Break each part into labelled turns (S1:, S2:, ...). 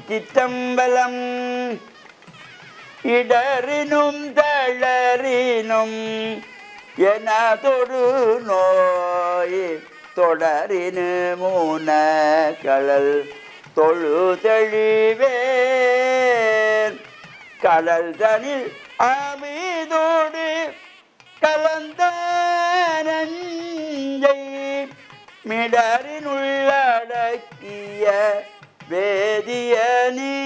S1: திருச்சிற்றம்பலம். இடறினும் தளரினும் என தொடு நோய் தொடரினு மூன கடல் தொழு தெளிவேன் கடல் தனில் அமிதோடு கலந்த நஞ்சை மிடரினுள்ளடக்கிய வேதியனே.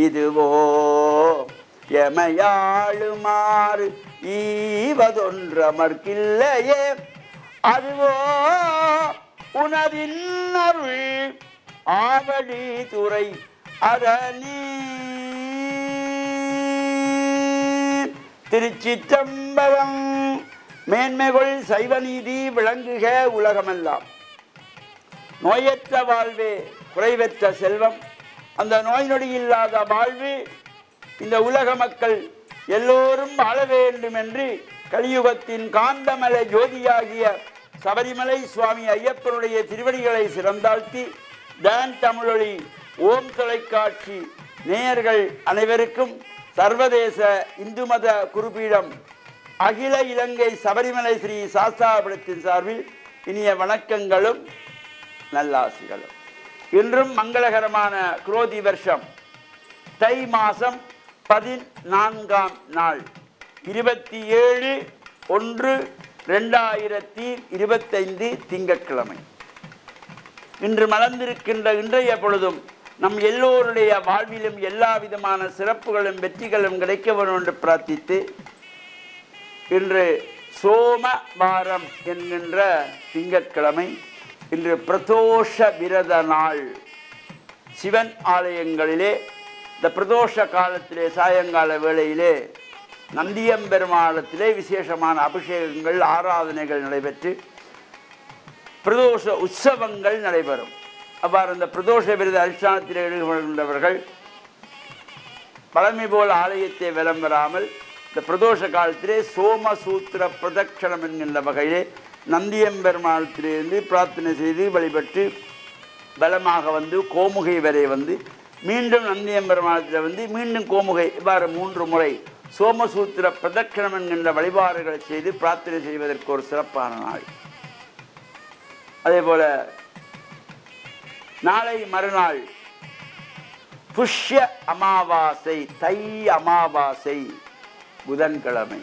S1: இதுவோ எமையாளுமாறு ஈவதொன்றமர்க்கில்லையே அதுவோ உனதின் அருள் ஆவடி துறை அரணி. திருச்சிற்றம்பலம். மேன்மைகள் சைவநீதி விளங்குக உலகமெல்லாம். நோயற்ற வாழ்வே குறைவற்ற செல்வம். அந்த நோய் நொடி இல்லாத வாழ்வு இந்த உலக மக்கள் எல்லோரும் வாழ வேண்டும் என்று கலியுகத்தின் காந்தமலை ஜோதியாகிய சபரிமலை சுவாமி ஐயப்பனுடைய திருவடிகளை சிறந்தாழ்த்தி டான் தமிழொலி ஓம் தொலைக்காட்சி நேயர்கள் அனைவருக்கும் சர்வதேச இந்து மத குருபீடம் அகில இலங்கை சபரிமலை ஸ்ரீ சாஸ்தாபுரத்தின் சார்பில் இனிய வணக்கங்களும் நல்லாசிகளும். இன்றும் மங்களகரமான குரோதி வருஷம் தை மாதம் 14ஆம் நாள் 27/1/2025 திங்கட்கிழமை. இன்று மலர்ந்திருக்கின்ற இன்றைய பொழுதும் நம் எல்லோருடைய வாழ்விலும் எல்லா விதமான சிறப்புகளும் வெற்றிகளும் கிடைக்க வேண்டும் என்று பிரார்த்தித்து இன்று சோமவாரம் என்கின்ற திங்கட்கிழமை. இன்று பிரதோஷ விரத நாள். சிவன் ஆலயங்களிலே இந்த பிரதோஷ காலத்திலே சாயங்கால வேளையிலே நந்தியம்பெருமாளத்திலே விசேஷமான அபிஷேகங்கள் ஆராதனைகள் நடைபெற்று பிரதோஷ உற்சவங்கள் நடைபெறும். அவ்வாறு இந்த பிரதோஷ விரத அனுஷ்டானத்தில் ஈடுபடுகின்றவர்கள் பழமை போல் ஆலயத்தை வலம் வராமல் இந்த பிரதோஷ காலத்திலே சோமசூத்திர பிரதட்சணம் என்கின்ற வகையிலே நந்தியம்பெருமாளத்திலிருந்து பிரார்த்தனை செய்து வழிபட்டு பலமாக வந்து கோமுகை வரை வந்து மீண்டும் நந்தியம்பெருமாளத்தில் வந்து மீண்டும் கோமுகை இவ்வாறு 3 முறை சோமசூத்திர பிரதட்சணம் என்கின்ற வழிபாடுகளை செய்து பிரார்த்தனை செய்வதற்கு ஒரு சிறப்பான நாள். அதே போல நாளை மறுநாள் புஷ்ய அமாவாசை, தை அமாவாசை, புதன்கிழமை.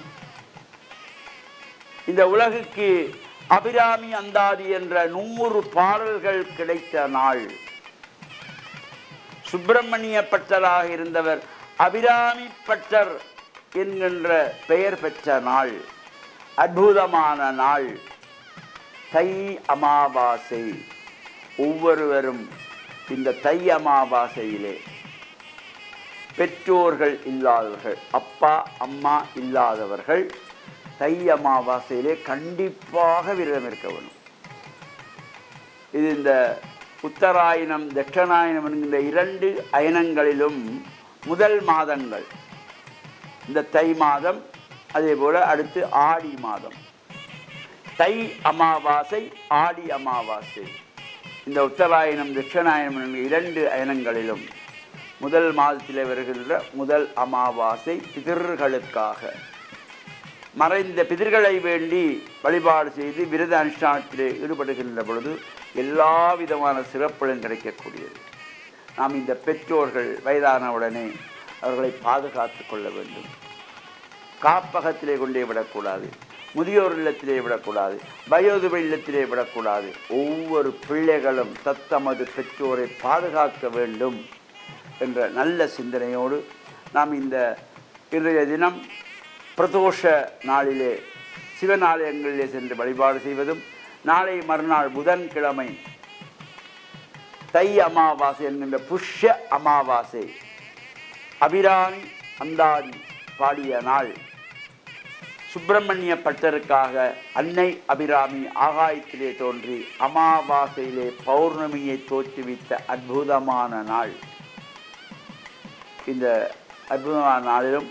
S1: இந்த உலகுக்கு அபிராமி அந்தாதி என்ற 100 பாடல்கள் கிடைத்த நாள். சுப்பிரமணிய பட்டராக இருந்தவர் அபிராமி பட்டர் என்கின்ற பெயர் பெற்ற நாள். அற்புதமான நாள் தை அமாவாசை. ஒவ்வொருவரும் இந்த தை அமாவாசையிலே பெற்றோர்கள் இல்லாதவர்கள், அப்பா அம்மா இல்லாதவர்கள் தை அமாவாசையிலே கண்டிப்பாக விரதம் இருக்க வேண்டும். இது இந்த உத்தராயணம் தட்சணாயணம் என்கின்ற 2 அயனங்களிலும் முதல் மாதங்கள். இந்த தை மாதம், அதே போல அடுத்து ஆடி மாதம். தை அமாவாசை, ஆடி அமாவாசை. இந்த உத்தராயணம் தட்சணாயணம் என்கிற 2 அயனங்களிலும் முதல் மாதத்தில் வருகின்ற முதல் அமாவாசை பிதர்களுக்காக மறைந்த பிதர்களை வேண்டி வழிபாடு செய்து விரத அனுஷ்டானத்திலே ஈடுபடுகின்ற பொழுது எல்லா விதமான சிறப்புகளும் கிடைக்கக்கூடியது. நாம் இந்த பெற்றோர்கள் வயதானவுடனே அவர்களை பாதுகாத்து கொள்ள வேண்டும். காப்பகத்திலே கொண்டே விடக்கூடாது, முதியோர் இல்லத்திலே விடக்கூடாது, வயோதிப இல்லத்திலே விடக்கூடாது. ஒவ்வொரு பிள்ளைகளும் தத்தமது பெற்றோரை பாதுகாக்க வேண்டும் என்ற நல்ல சிந்தனையோடு நாம் இந்த இன்றைய தினம் பிரதோஷ நாளிலே சிவனாலயங்களிலே சென்று வழிபாடு செய்வதும், நாளை மறுநாள் புதன்கிழமை தை அமாவாசை என்கின்ற புஷ்ய அமாவாசை, அபிராமி அந்தாதி பாடிய நாள். சுப்பிரமணிய பட்டருக்காக அன்னை அபிராமி ஆகாயத்திலே தோன்றி அமாவாசையிலே பௌர்ணமியை தோற்றுவித்த அற்புதமான நாள். இந்த அற்புதமான நாளிலும்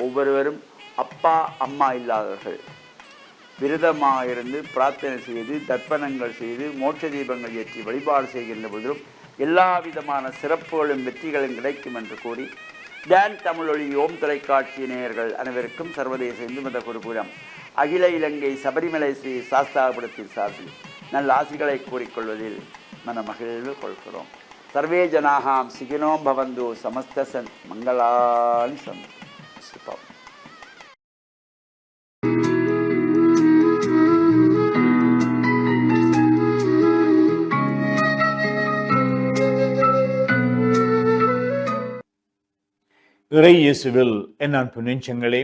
S1: ஒவ்வொருவரும் அப்பா அம்மா இல்லாதவர்கள் விரதமாக இருந்து பிரார்த்தனை செய்து தர்ப்பணங்கள் செய்து மோட்ச தீபங்கள் ஏற்றி வழிபாடு செய்கின்ற பொழுதும் எல்லா விதமான சிறப்புகளும் வெற்றிகளும் கிடைக்கும் என்று கூறி டான் தமிழொலி ஓம் தொலைக்காட்சி நேயர்கள் அனைவருக்கும் சர்வதேச இந்து மத குருகுலம் அகில இலங்கை சபரிமலை ஸ்ரீ சாஸ்தாபுரத்தின் சார்பில் நல்ல ஆசிகளை கூறிக்கொள்வதில் மனமகிழ்வு கொள்கிறோம். சர்வே ஜனாகாம் சிகினோம் பவந்து சமஸ்தசன் மங்களானி சந்து.
S2: இறை இயேசுவில் என் அன்பு நெஞ்சங்களே,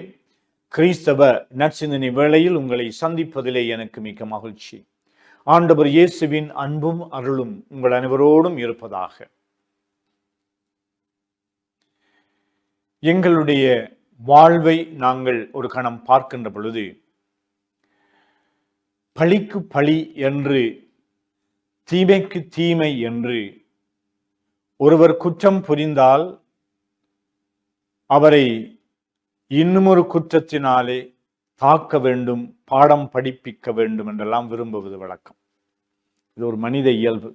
S2: கிறிஸ்தவ நற்சிந்தனை வேளையில் உங்களை சந்திப்பதிலே எனக்கு மிக்க மகிழ்ச்சி. ஆண்டவர் இயேசுவின் அன்பும் அருளும் உங்கள் அனைவரோடும் இருப்பதாக. எங்களுடைய வாழ்வை நாங்கள் ஒரு கணம் பார்க்கின்ற பொழுது, பழிக்கு பழி என்று, தீமைக்கு தீமை என்று ஒருவர் குற்றம் புரிந்தால் அவரை இன்னுமொரு குற்றத்தினாலே தாக்க வேண்டும், பாடம் படிப்பிக்க வேண்டும் என்றெல்லாம் விரும்புவது வழக்கம். இது ஒரு மனித இயல்பு.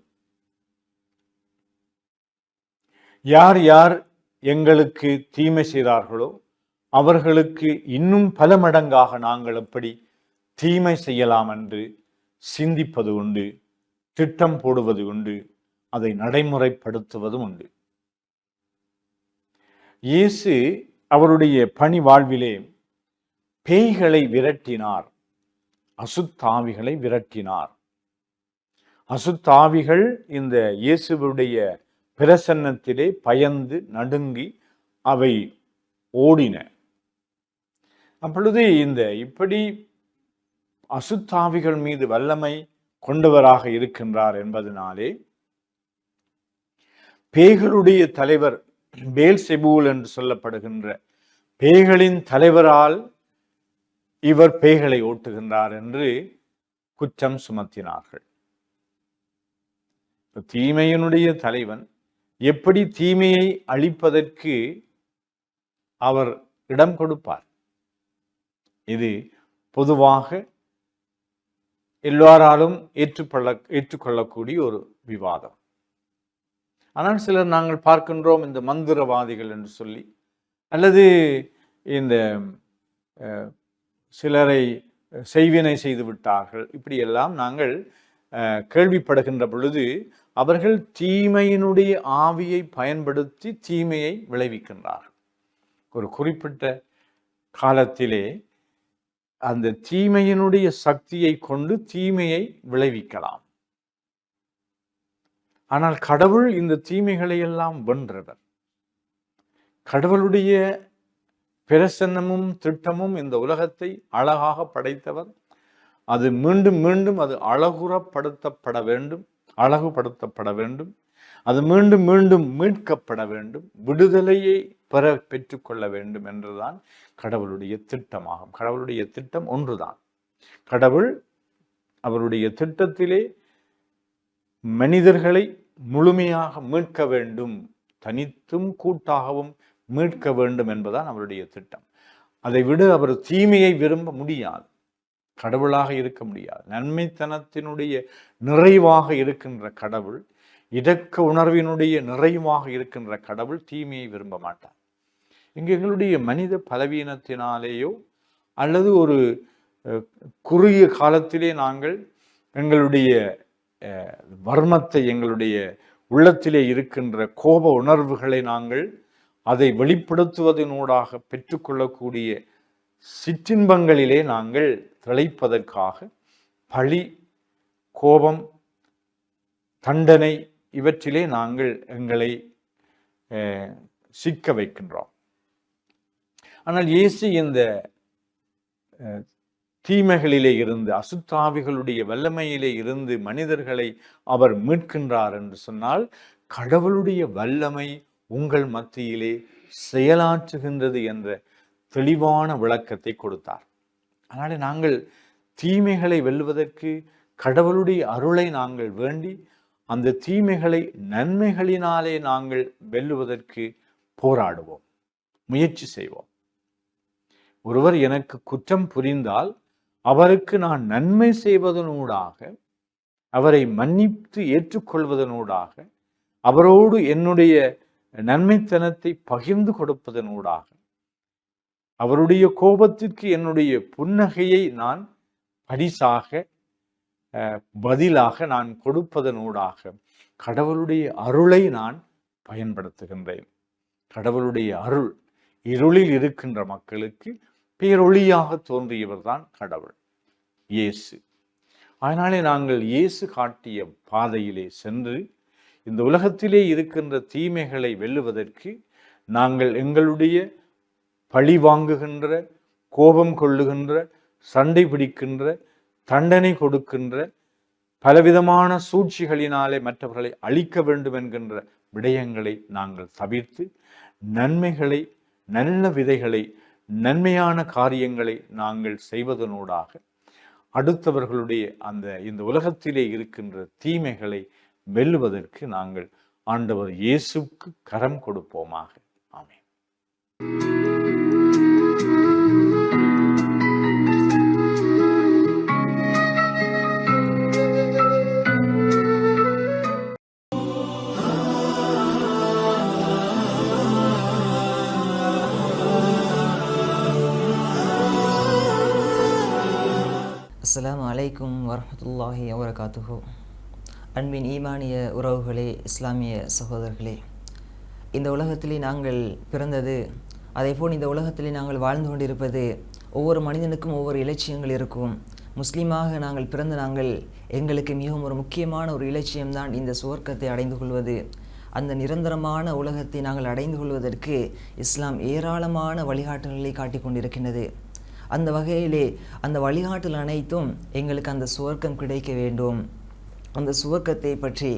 S2: யார் யார் எங்களுக்கு தீமை செய்தார்களோ அவர்களுக்கு இன்னும் பல மடங்காக நாங்கள் எப்படி தீமை செய்யலாம் என்று சிந்திப்பது உண்டு, திட்டம் போடுவது உண்டு, அதை நடைமுறைப்படுத்துவதும் உண்டு. இயேசு அவருடைய பணி வாழ்விலே பேய்களை விரட்டினார், அசுத்தாவிகளை விரட்டினார். அசுத்தாவிகள் இந்த இயேசுவுடைய பிரசன்னத்திலே பயந்து நடுங்கி அவை ஓடின. அப்பொழுது இப்படி அசுத்தாவிகள் மீது வல்லமை கொண்டவராக இருக்கின்றார் என்பதனாலே பேய்களுடைய தலைவர் பேல்செபூல் என்று சொல்லப்படுகின்ற பேய்களின் தலைவரால் இவர் பேய்களை ஓட்டுகின்றார் என்று குற்றம் சுமத்தினார்கள். தீமையினுடைய தலைவன் எப்படி தீமையை அழிப்பதற்கு அவர் இடம் கொடுப்பார்? இது பொதுவாக எல்லாராலும் ஏற்றுக்கொள்ளக்கூடிய ஒரு விவாதம். ஆனால் சிலர் நாங்கள் பார்க்கின்றோம், இந்த மந்திரவாதிகள் என்று சொல்லி, அல்லது இந்த சிலரை செய்வினை செய்து விட்டார்கள், இப்படியெல்லாம் நாங்கள் கேள்விப்படுகின்ற பொழுது அவர்கள் தீமையினுடைய ஆவியை பயன்படுத்தி தீமையை விளைவிக்கின்றார்கள். ஒரு குறிப்பிட்ட காலத்திலே அந்த தீமையினுடைய சக்தியை கொண்டு தீமையை விளைவிக்கலாம். ஆனால் கடவுள் இந்த தீமைகளை எல்லாம் வென்றவர். கடவுளுடைய பிரசன்னமும் திட்டமும் இந்த உலகத்தை அழகாக படைத்தவர். அது மீண்டும் மீண்டும் அது அழகுறப்படுத்தப்பட வேண்டும், அழகுபடுத்தப்பட வேண்டும். அது மீண்டும் மீண்டும் மீட்கப்பட வேண்டும், விடுதலையை பெற்றுக்கொள்ள வேண்டும் என்றுதான் கடவுளுடைய திட்டமாகும். கடவுளுடைய திட்டம் ஒன்றுதான். கடவுள் அவருடைய திட்டத்திலே மனிதர்களை முழுமையாக மீட்க வேண்டும், தனித்தும் கூட்டாகவும் மீட்க வேண்டும் என்பதுதான் அவருடைய திட்டம். அதை விட அவர் தீமையை விரும்ப முடியாது, கடவுளாக இருக்க முடியாது. நன்மைத்தனத்தினுடைய நிறைவாக இருக்கின்ற கடவுள், இரக்க உணர்வினுடைய நிறைவாக இருக்கின்ற கடவுள் தீமையை விரும்ப மாட்டார். இங்கு எங்களுடைய மனித பலவீனத்தினாலேயோ அல்லது ஒரு குறுகிய காலத்திலே நாங்கள் எங்களுடைய வர்மத்தை, எங்களுடைய உள்ளத்திலே இருக்கின்ற கோப உணர்வுகளை நாங்கள் அதை வெளிப்படுத்துவதனூடாக பெற்றுக்கொள்ளக்கூடிய சிற்றின்பங்களிலே நாங்கள் திளைப்பதற்காக பழி, கோபம், தண்டனை இவற்றிலே நாங்கள் எங்களை சிக்க வைக்கின்றோம். ஆனால் இயேசு இந்த தீமைகளிலே இருந்து, அசுத்தாவிகளுடைய வல்லமையிலே இருந்து மனிதர்களை அவர் மீட்கின்றார் என்று சொன்னால், கடவுளுடைய வல்லமை உங்கள் மத்தியிலே செயலாற்றுகின்றது என்ற தெளிவான விளக்கத்தை கொடுத்தார். அதனால நாங்கள் தீமைகளை வெல்வதற்கு கடவுளுடைய அருளை நாங்கள் வேண்டி, அந்த தீமைகளை நன்மைகளினாலே நாங்கள் வெல்லுவதற்கு போராடுவோம், முயற்சி செய்வோம். ஒருவர் எனக்கு குற்றம் புரிந்தால் அவருக்கு நான் நன்மை செய்வதனூடாக, அவரை மன்னித்து ஏற்றுக்கொள்வதனூடாக, அவரோடு என்னுடைய நன்மைத்தனத்தை பகிர்ந்து கொடுப்பதனூடாக, அவருடைய கோபத்திற்கு என்னுடைய புன்னகையை நான் பரிசாக பதிலாக நான் கொடுப்பதனூடாக கடவுளுடைய அருளை நான் பயன்படுத்துகின்றேன். கடவுளுடைய அருள் இருளில் இருக்கின்ற மக்களுக்கு பேரொளியாக தோன்றியவர் தான் கடவுள் இயேசு. அதனாலே நாங்கள் இயேசு காட்டிய பாதையிலே சென்று இந்த உலகத்திலே இருக்கின்ற தீமைகளை வெல்லுவதற்கு நாங்கள் எங்களுடைய பழி வாங்குகின்ற, கோபம் கொள்ளுகின்ற, சண்டை பிடிக்கின்ற, தண்டனை கொடுக்கின்ற, பலவிதமான சூழ்ச்சிகளினாலே மற்றவர்களை அழிக்க வேண்டும் என்கின்ற விடயங்களை நாங்கள் தவிர்த்து நன்மைகளை, நல்ல விதைகளை, நன்மையான காரியங்களை நாங்கள் செய்வதனூடாக அடுத்தவர்களுடைய இந்த உலகத்திலே இருக்கின்ற தீமைகளை வெல்லுவதற்கு நாங்கள் ஆண்டவர் இயேசுவுக்கு கரம் கொடுப்போமாக. ஆமென்.
S3: அஸ்ஸலாமு அலைக்கும் வரஹ்மத்துல்லாஹி வபரகாத்துஹு. அன்பின் ஈமானிய உறவுகளே, இஸ்லாமிய சகோதரர்களே, இந்த உலகத்திலே நாங்கள் பிறந்தது, அதேபோல் இந்த உலகத்திலே நாங்கள் வாழ்ந்து கொண்டிருப்பது, ஒவ்வொரு மனிதனுக்கும் ஒவ்வொரு இலட்சியங்கள் இருக்கும். முஸ்லீமாக நாங்கள் பிறந்த நாங்கள் எங்களுக்கு மிகவும் ஒரு முக்கியமான ஒரு இலட்சியம்தான் இந்த சுவர்க்கத்தை அடைந்து கொள்வது. அந்த நிரந்தரமான உலகத்தை நாங்கள் அடைந்து கொள்வதற்கு இஸ்லாம் ஏராளமான வழிகாட்டுதல்களை காட்டிக் கொண்டிருக்கின்றது. அந்த வகையிலே அந்த வழிகாட்டல் அனைத்தும் எங்களுக்கு அந்த சுவர்க்கம் கிடைக்க வேண்டும். அந்த சுவர்க்கத்தை பற்றி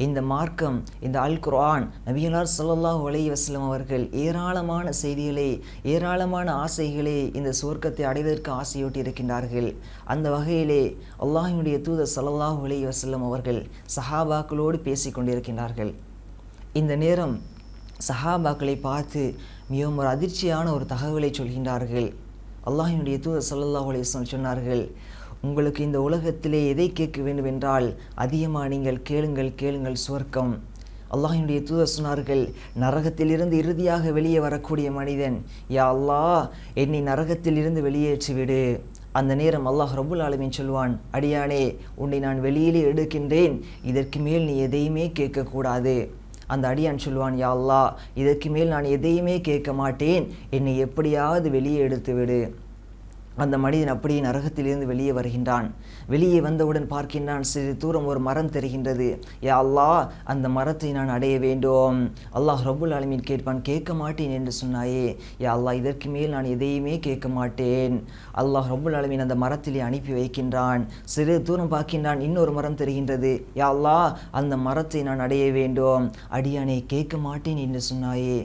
S3: இந்த மார்க்கம், இந்த அல் குர்ஆன், நபிகளார் ஸல்லல்லாஹு அலைஹி வஸல்லம் அவர்கள் ஏராளமான செய்திகளை, ஏராளமான ஆசைகளை இந்த சுவர்க்கத்தை அடைவதற்கு ஆசையூட்டி இருக்கின்றார்கள். அந்த வகையிலே அல்லாஹ்வினுடைய தூதர் ஸல்லல்லாஹு அலைஹி வஸல்லம் அவர்கள் சஹாபாக்களோடு பேசி கொண்டிருக்கின்றார்கள். இந்த நேரம் சஹாபாக்களை பார்த்து மிகவும் ஒரு அதிர்ச்சியான ஒரு தகவலை சொல்கின்றார்கள். அல்லாஹ்வினுடைய தூதர் ஸல்லல்லாஹு அலைஹி வஸல்லம் சொன்னார்கள், உங்களுக்கு இந்த உலகத்திலே எதை கேட்க வேண்டும் என்றால் அதிகமாக நீங்கள் கேளுங்கள் சுவர்க்கம். அல்லாஹ்வினுடைய தூதர் சொன்னார்கள், நரகத்திலிருந்து இறுதியாக வெளியே வரக்கூடிய மனிதன், யா அல்லாஹ் என்னை நரகத்திலிருந்து வெளியேற்றிவிடு. அந்த நேரம் அல்லாஹ் ரப்புல் ஆலமீன் சொல்வான், அடியானே உன்னை நான் வெளியிலே எடுக்கின்றேன், இதற்கு மேல் நீ எதையுமே கேட்கக்கூடாது. அந்த அடியான் சொல்வான், யா அல்லாஹ் இதற்கு மேல் நான் எதையுமே கேட்க மாட்டேன், என்னை எப்படியாவது வெளியே எடுத்து விடு. அந்த மனிதன் அப்படியே நரகத்திலிருந்து வெளியே வருகின்றான். வெளியே வந்தவுடன் பார்க்கின்றான், சிறிது தூரம் ஒரு மரம் தெரிகின்றது. யா அல்லாஹ் அந்த மரத்தை நான் அடைய வேண்டும். அல்லாஹ் ரப்புல் ஆலமீன் கேட்பான், கேட்க மாட்டேன் என்று சொன்னாயே, யா அல்லாஹ் இதற்கு மேல் நான் எதையுமே கேட்க மாட்டேன். அல்லாஹ் ரப்புல் ஆலமீன் அந்த மரத்திலே அனுப்பி வைக்கின்றான். சிறிது தூரம் பார்க்கின்றான், இன்னொரு மரம் தெரிகின்றது. யா அல்லாஹ் அந்த மரத்தை நான் அடைய வேண்டும். அடியானே கேட்க மாட்டேன் என்று சொன்னாயே,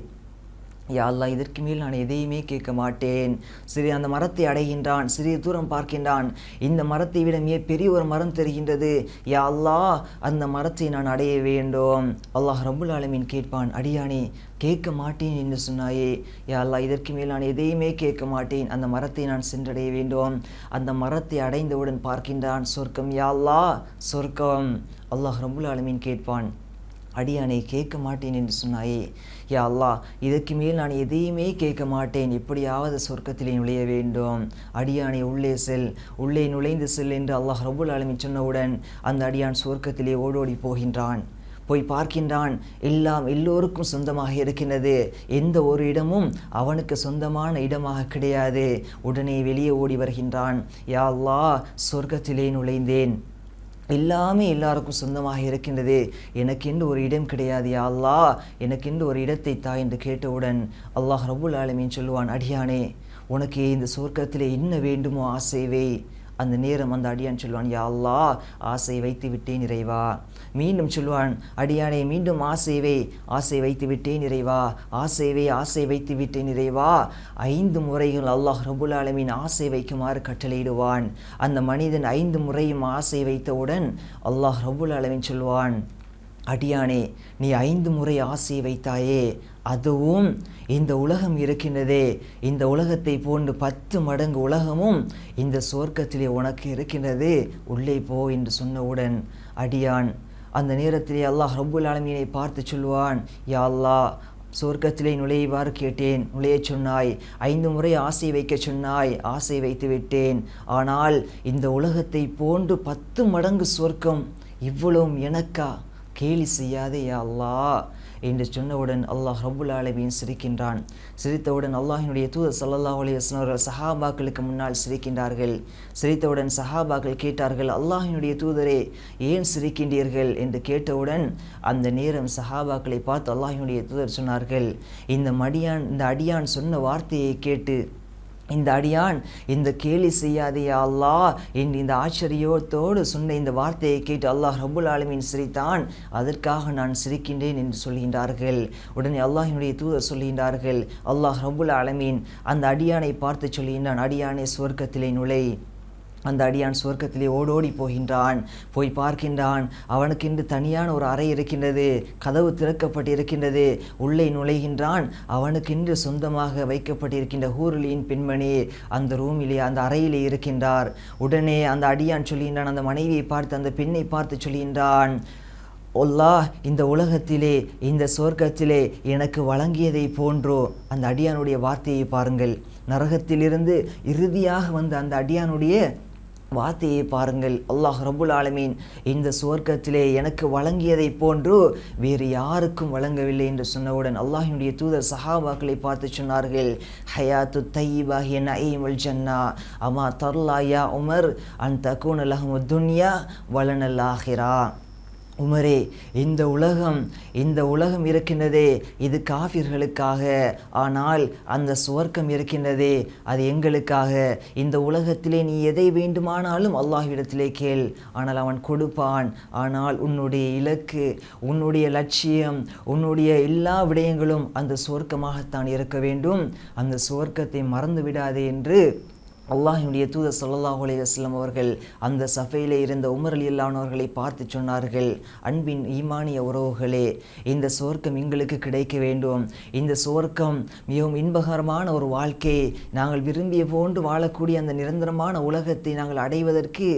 S3: யா அல்லாஹ் இதற்கு மேல் நான் எதையுமே கேட்க மாட்டேன். சரி, அந்த மரத்தை அடைகின்றான். சிறிது தூரம் பார்க்கின்றான், இந்த மரத்தை விட மிக பெரிய ஒரு மரம் தெரிகின்றது. யா அல்லாஹ் அந்த மரத்தை நான் அடைய வேண்டும். அல்லாஹ் ரப்புல் ஆலமீன் கேட்பான், அடியானே கேட்க மாட்டேன் என்று சொன்னாயே, யா அல்லாஹ் இதற்கு மேல் நான் எதையுமே கேட்க மாட்டேன், அந்த மரத்தை நான் சென்றடைய வேண்டும். அந்த மரத்தை அடைந்தவுடன் பார்க்கின்றான், சொர்க்கம். யா அல்லாஹ் சொர்க்கம். அல்லாஹ் ரப்புல் ஆலமீன் கேட்பான், அடியானை கேட்க மாட்டேன் என்று சொன்னாயே, யா அல்லாஹ் இதற்கு மேல் நான் எதையுமே கேட்க மாட்டேன், எப்படியாவது சொர்க்கத்திலே நுழைய வேண்டும். அடியானை உள்ளே செல், உள்ளே நுழைந்து செல் என்று அல்லாஹ் ரப்புல் ஆலமீன் சொன்னவுடன் அந்த அடியான் சொர்க்கத்திலே ஓடோடி போகின்றான். போய் பார்க்கின்றான், எல்லோருக்கும் சொந்தமாக இருக்கின்றது, எந்த ஒரு இடமும் அவனுக்கு சொந்தமான இடமாக கிடையாது. உடனே வெளியே ஓடி வருகின்றான், யா அல்லாஹ் சொர்க்கத்திலே நுழைந்தேன், எல்லாமே எல்லாருக்கும் சொந்தமாக இருக்கின்றது, எனக்கென்று ஒரு இடம் கிடையாது. யா அல்லாஹ் எனக்கென்று ஒரு இடத்தை தா என்று கேட்டவுடன் அல்லாஹ் ரப்புல் ஆலமீன் சொல்லுவான், அடியானே உனக்கு இந்த சொர்க்கத்திலே என்ன வேண்டுமோ ஆசை வை. அந்த நேரம் அந்த அடியான் சொல்வான், யா அல்லாஹ் ஆசை வைத்து விட்டேன் இறைவா. மீண்டும் சொல்வான், அடியானே மீண்டும் ஆசை வை, ஆசை வைத்து விட்டேன் இறைவா, ஆசை வை, ஆசை வைத்து விட்டேன் இறைவா. 5 முறைகள் அல்லாஹ் ரப்புல் ஆலமீன் ஆசை வைக்குமாறு கட்டளையிடுவான். அந்த மனிதன் 5 முறையும் ஆசை வைத்தவுடன் அல்லாஹ் ரப்புல் ஆலமீன் சொல்வான், அடியானே நீ 5 முறை ஆசை வைத்தாயே, அதுவும் இந்த உலகம் இருக்கின்றதே, இந்த உலகத்தை போன்று 10 மடங்கு உலகமும் இந்த சொர்க்கத்திலே உனக்கு இருக்கின்றது, உள்ளே போ என்று சொன்னவுடன் அடியான் அந்த நேரத்திலே அல்லாஹ் ரப்புல் ஆலமீனை பார்த்து சொல்வான், யா அல்லாஹ், சொர்க்கத்திலே நுழைவாறு கேட்டேன், நுழையச் சொன்னாய். 5 முறை ஆசை வைக்க சொன்னாய், ஆசை வைத்து விட்டேன். ஆனால் இந்த உலகத்தை போன்று 10 மடங்கு சொர்க்கம் இவ்வளவும் எனக்கா? கேலி செய்யாதே யா அல்லாஹ் என்று சொன்னவுடன் அல்லாஹ் ரப்புல் ஆலமீன் சிரிக்கின்றான். சிரித்தவுடன் அல்லாஹினுடைய தூதர் ஸல்லல்லாஹு அலைஹி வஸல்லம் அவர்கள் சஹாபாக்களுக்கு முன்னால் சிரிக்கின்றார்கள். சிரித்தவுடன் சஹாபாக்கள் கேட்டார்கள், அல்லாஹினுடைய தூதரே, ஏன் சிரிக்கின்றீர்கள் என்று கேட்டவுடன் அந்த நேரம் சஹாபாக்களை பார்த்து அல்லாஹினுடைய தூதர் சொன்னார்கள், இந்த அடியான் சொன்ன வார்த்தையை கேட்டு இந்த அடியான் இந்த கேலி செய்யாதே யா அல்லாஹ் என்று இந்த ஆச்சரியத்தோடு சொன்ன இந்த வார்த்தையை கேட்டு அல்லாஹ் ரப்புல் ஆலமீன் சிரித்தான், அதற்காக நான் சிரிக்கின்றேன் என்று சொல்கின்றார்கள். உடனே அல்லாஹினுடைய தூதர் சொல்கின்றார்கள், அல்லாஹ் ரப்புல் ஆலமீன் அந்த அடியானை பார்த்து சொல்கின்றான், அடியானே சுவர்க்கத்திலே நுழை. அந்த அடியான் சுவர்க்கத்திலே ஓடோடி போகின்றான். போய் பார்க்கின்றான், அவனுக்கென்று தனியான ஒரு அறை இருக்கின்றது, கதவு திறக்கப்பட்டிருக்கின்றது. உள்ளே நுழைகின்றான். அவனுக்கென்று சொந்தமாக வைக்கப்பட்டிருக்கின்ற ஹூருலியின் பெண்மணி அந்த ரூமிலே, அந்த அறையிலே இருக்கின்றார். உடனே அந்த அடியான் சொல்கின்றான், அந்த மனைவியை பார்த்து, அந்த பெண்ணை பார்த்து சொல்கின்றான், அல்லாஹ் இந்த உலகத்திலே, இந்த சொர்க்கத்திலே எனக்கு வழங்கியதை போன்றோ. அந்த அடியானுடைய வார்த்தையை பாருங்கள். நரகத்திலிருந்து இறுதியாக வந்த அந்த அடியானுடைய வார்த்தையை பாருங்கள். அல்லாஹ் ரப்புல் ஆலமீன் இந்த சுவர்க்கத்திலே எனக்கு வழங்கியதை போன்று வேறு யாருக்கும் வழங்கவில்லை என்று சொன்னவுடன் அல்லாஹினுடைய தூதர் சஹாபாக்களை பார்த்து சொன்னார்கள், ஹயாத்து தையிபா ஹிய நஈமுல் ஜன்னா அமா தர்லா யா உமர் அன் தகூன லஹுமுத் துன்யா வலனல் ஆஹிரா. உமரே, இந்த உலகம் இருக்கின்றதே, இது காஃபிர்களுக்காக. ஆனால் அந்த சுவர்க்கம் இருக்கின்றதே, அது எங்களுக்காக. இந்த உலகத்திலே நீ எதை வேண்டுமானாலும் அல்லாஹ்விடத்திலே கேள், ஆனால் அவன் கொடுப்பான். ஆனால் உன்னுடைய இலக்கு, உன்னுடைய லட்சியம், உன்னுடைய எல்லா விடயங்களும் அந்த சுவர்க்கமாகத்தான் இருக்க வேண்டும். அந்த சுவர்க்கத்தை மறந்து விடாதே என்று அல்லாஹினுடைய தூதர் ஸல்லல்லாஹு அலைஹி வஸல்லம் அவர்கள் அந்த சஃபையிலே இருந்த உமர் ரலியல்லாஹு அன்ஹு அவர்களை பார்த்து சொன்னார்கள், அன்பின் ஈமானிய உறவுகளே, இந்த சுவர்க்கம் எங்களுக்கு கிடைக்க வேண்டும். இந்த சுவர்க்கம் மிகவும் இன்பகரமான ஒரு வாழ்க்கை, நாங்கள் விரும்பிய போன்று வாழக்கூடிய அந்த நிரந்தரமான உலகத்தை நாங்கள் அடைவதற்கு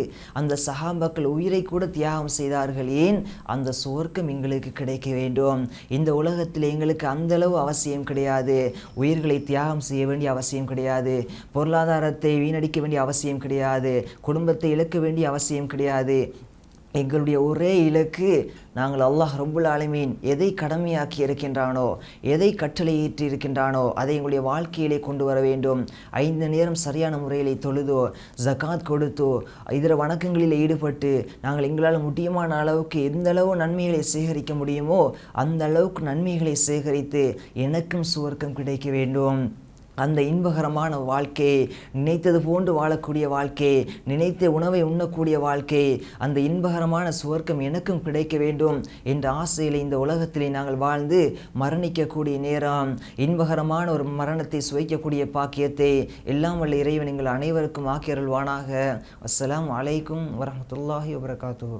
S3: அந்த சஹாபாக்கள் உயிரை கூட தியாகம் செய்தார்கள். ஏன்? அந்த சுவர்க்கம் எங்களுக்கு கிடைக்க வேண்டும். இந்த உலகத்தில் எங்களுக்கு அந்தளவு அவசியம் கிடையாது. உயிர்களை தியாகம் செய்ய வேண்டிய அவசியம் கிடையாது. பொருளாதாரத்தை வீணடிக்க வேண்டிய அவசியம் கிடையாது. குடும்பத்தை இழக்க வேண்டிய அவசியம் கிடையாது. எங்களுடைய ஒரே இலக்கு, நாங்கள் அல்லாஹ் ரப்புல் ஆலமீன் எதை கடமையாக்கி இருக்கின்றானோ, எதை கட்டளையிட்டு இருக்கின்றானோ அதை எங்களுடைய வாழ்க்கையிலே கொண்டு வர வேண்டும். 5 நேரம் சரியான முறையில் தொழுதோ, ஜகாத் கொடுத்தோ, இதர வணக்கங்களில் ஈடுபட்டு நாங்கள் எங்களால் முடியுமான அளவுக்கு எந்த அளவு நன்மைகளை சேகரிக்க முடியுமோ அந்த அளவுக்கு நன்மைகளை சேகரித்து எனக்கும் சுவர்க்கம் கிடைக்க வேண்டும். அந்த இன்பகரமான வாழ்க்கை, நினைத்தது போன்று வாழக்கூடிய வாழ்க்கை, நினைத்த உணவை உண்ணக்கூடிய வாழ்க்கை, அந்த இன்பகரமான சுவர்க்கம் எனக்கும் கிடைக்க வேண்டும் என்ற ஆசையில் இந்த உலகத்திலே நாங்கள் வாழ்ந்து மரணிக்கக்கூடிய நேரம், இன்பகரமான ஒரு மரணத்தை சுவைக்கக்கூடிய பாக்கியத்தை எல்லாம் வல்ல இறைவன் எங்கள் அனைவருக்கும் ஆக்கியருள்வானாக. அஸ்ஸலாமு அலைக்கும் வரஹ்மத்துல்லாஹி வபரகாத்துஹு.